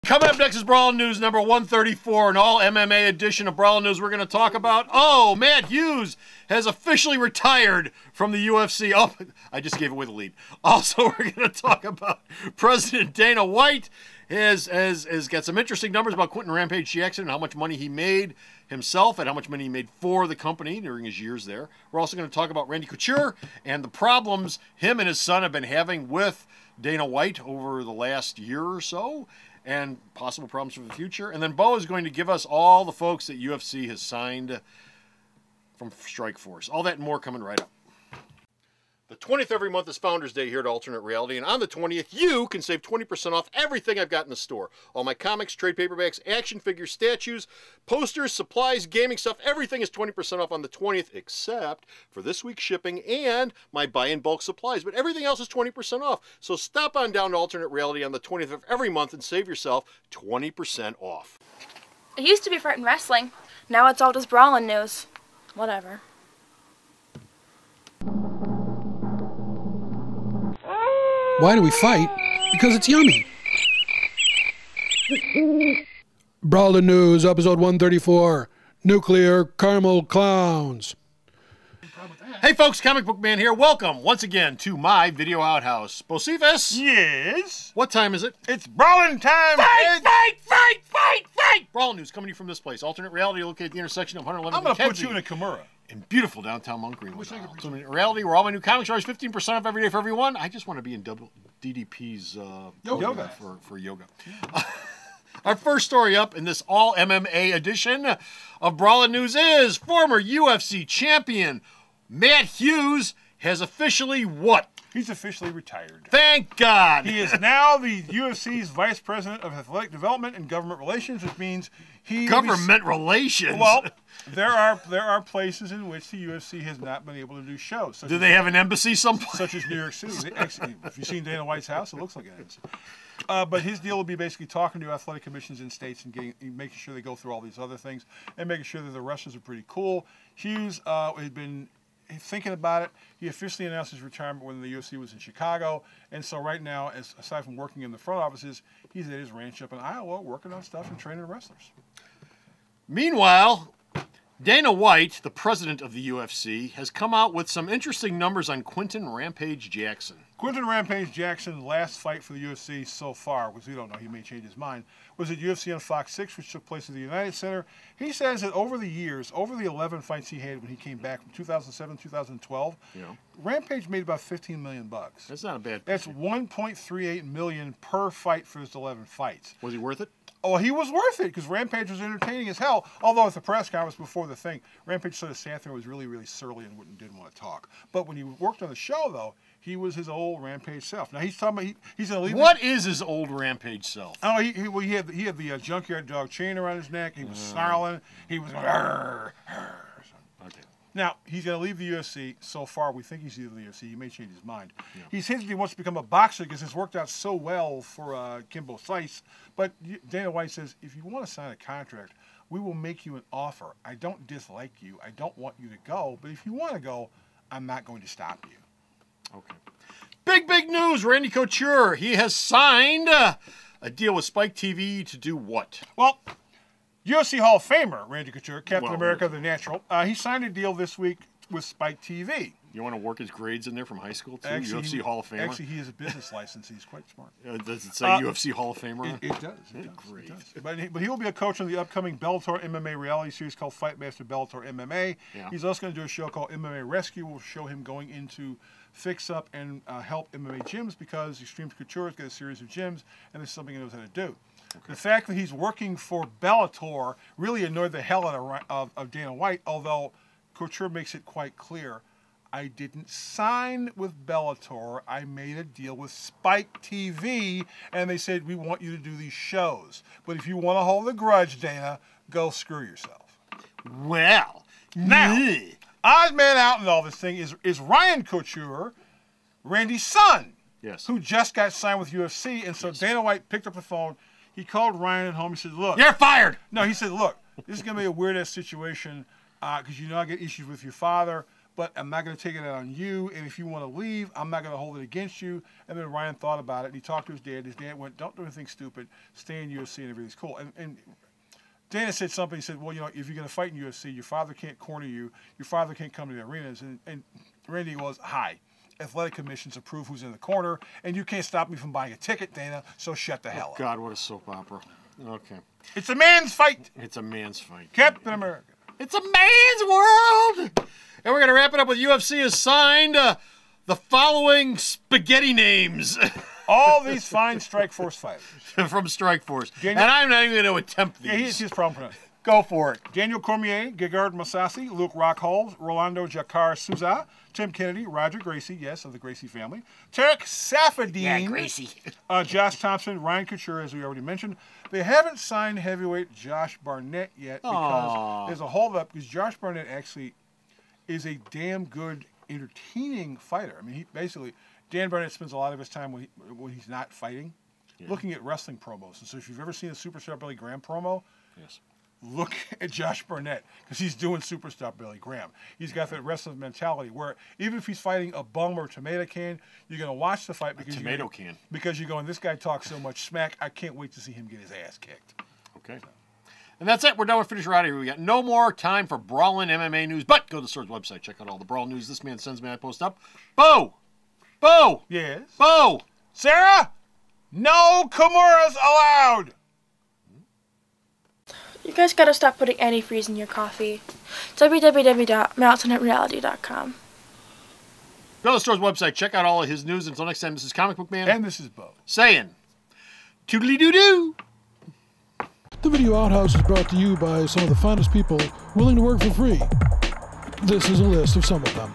Coming up next is Brawling News number 134, an all MMA edition of Brawling News. We're going to talk about, Matt Hughes has officially retired from the UFC. Oh, I just gave away the lead. Also, we're going to talk about President Dana White has got some interesting numbers about Quentin Rampage Jackson and how much money he made himself and how much money he made for the company during his years there. We're also going to talk about Randy Couture and the problems him and his son have been having with Dana White over the last year or so, and possible problems for the future. And then Bo is going to give us all the folks that UFC has signed from Strikeforce. All that and more coming right up. The 20th every month is Founders Day here at Alternate Reality, and on the 20th, you can save 20% off everything I've got in the store. All my comics, trade paperbacks, action figures, statues, posters, supplies, gaming stuff, everything is 20% off on the 20th, except for this week's shipping and my buy-in-bulk supplies. But everything else is 20% off. So stop on down to Alternate Reality on the 20th of every month and save yourself 20% off. It used to be Frightened Wrestling. Now it's all just Brawling News. Whatever. Why do we fight? Because it's yummy. Brawling News, episode 134, Nuclear Caramel Clowns. Hey folks, Comic Book Man here. Welcome once again to my video outhouse. Bocephus? Yes? What time is it? It's brawling time! Fight! Brawling News coming to you from this place. Alternate Reality located at the intersection of 111 I'm and going to put Kedzie you in a Kimura. in beautiful downtown Mount Green. Alternate Reality, where all my new comics are always 15% off every day for everyone. I just want to be in double DDP's yoga for yoga. Our first story up in this all MMA edition of Brawling News is former UFC champion Matt Hughes has officially what? He's officially retired. Thank God. He is now the UFC's Vice President of Athletic Development and Government Relations, which means he... Government relations? Well, there are places in which the UFC has not been able to do shows. Do they have an embassy someplace? Such as New York City. If you've seen Dana White's house, it looks like it is. But his deal will be basically talking to athletic commissions in states and making sure they go through all these other things and making sure that the wrestlers are pretty cool. Hughes had been thinking about it. He officially announced his retirement when the UFC was in Chicago, and so right now, aside from working in the front offices, he's at his ranch up in Iowa working on stuff and training wrestlers. Meanwhile, Dana White, the president of the UFC, has come out with some interesting numbers on Quentin Rampage Jackson. Quentin Rampage Jackson's last fight for the UFC so far, because we don't know, he may change his mind, was at UFC on Fox 6, which took place at the United Center. He says that over the years, over the 11 fights he had when he came back from 2007, 2012, Rampage made about $15 million. That's not a bad That's $1.38 million per fight for his 11 fights. Was he worth it? Oh, he was worth it because Rampage was entertaining as hell. Although at the press conference before the thing, Rampage sort of sat there and was really, really surly and didn't want to talk. But when he worked on the show, though, he was his old Rampage self. Now he's talking about he's going to leave. What is his old Rampage self? Oh, he had the junkyard dog chain around his neck. He was snarling. He was. Okay. Now he's going to leave the UFC. So far, we think he's leaving the UFC. He may change his mind. Yeah. He's hinted he wants to become a boxer because it's worked out so well for Kimbo Slice. But Dana White says, if you want to sign a contract, we will make you an offer. I don't dislike you. I don't want you to go. But if you want to go, I'm not going to stop you. Okay. Big news. Randy Couture. He has signed a deal with Spike TV to do what? Well, UFC Hall of Famer Randy Couture, Captain America the Natural, he signed a deal this week with Spike TV. You want to work his grades in there from high school, too? Actually, UFC Hall of Famer? Actually, he has a business license. He's quite smart. Does it say UFC Hall of Famer? It does. Great. It does. But he will be a coach on the upcoming Bellator MMA reality series called Fight Master Bellator MMA. Yeah. He's also going to do a show called MMA Rescue. We'll show him going into fix-up and help MMA gyms because Extreme Couture has got a series of gyms, and this is something he knows how to do. Okay. The fact that he's working for Bellator really annoyed the hell out of Dana White, although Couture makes it quite clear, I didn't sign with Bellator. I made a deal with Spike TV, and they said, we want you to do these shows. But if you want to hold a grudge, Dana, go screw yourself. Well, now, odd man out in all this thing is Ryan Couture, Randy's son, who just got signed with UFC. And so Dana White picked up the phone. He called Ryan at home. He said, look. You're fired. No, he said, look, this is going to be a weird-ass situation because you know I get issues with your father. but I'm not going to take it out on you. And if you want to leave, I'm not going to hold it against you. And then Ryan thought about it, and he talked to his dad. His dad went, don't do anything stupid. Stay in UFC, and everything's cool. And Dana said something. He said, well, you know, if you're going to fight in UFC, your father can't corner you. Your father can't come to the arenas. And Randy goes, hi. Athletic commissions approve who's in the corner, and you can't stop me from buying a ticket, Dana, so shut the hell up. God, what a soap opera. Okay. It's a man's fight. It's a man's fight. Captain America. It's a man's world. And we're going to wrap it up with UFC has signed the following spaghetti names. All these fine Strikeforce fighters. From Strikeforce. And I'm not even going to attempt these. Yeah, he's his problem. Go for it. Daniel Cormier, Gegard Mousasi, Luke Rockhold, Rolando Jakar Souza, Tim Kennedy, Roger Gracie, yes, of the Gracie family, Tarek Safadine, Yeah, Gracie. Josh Thompson, Ryan Couture, as we already mentioned. They haven't signed heavyweight Josh Barnett yet because there's a holdup, because Josh Barnett actually is a damn good, entertaining fighter. I mean, Dan Barnett spends a lot of his time when he's not fighting, looking at wrestling promos. And so if you've ever seen a Superstar Billy Graham promo, yes, look at Josh Barnett, because he's doing Superstar Billy Graham. He's got that wrestling mentality where even if he's fighting a bum or a tomato can, you're going to watch the fight because you're going, this guy talks so much smack, I can't wait to see him get his ass kicked. Okay. And that's it. We're done with Finish Her Out of here. We got no more time for Brawling MMA news, but go to the store's website. Check out all the Brawl news this man sends me. I post up. Bo! Bo! Yes? Bo! Sarah! No Kimuras allowed! You guys gotta stop putting antifreeze in your coffee. www.mountainreality.com. Go to the store's website. Check out all of his news. Until next time, this is Comic Book Man. And this is Bo. Saying, toodly-doo-doo. The Video Outhouse is brought to you by some of the finest people willing to work for free. This is a list of some of them.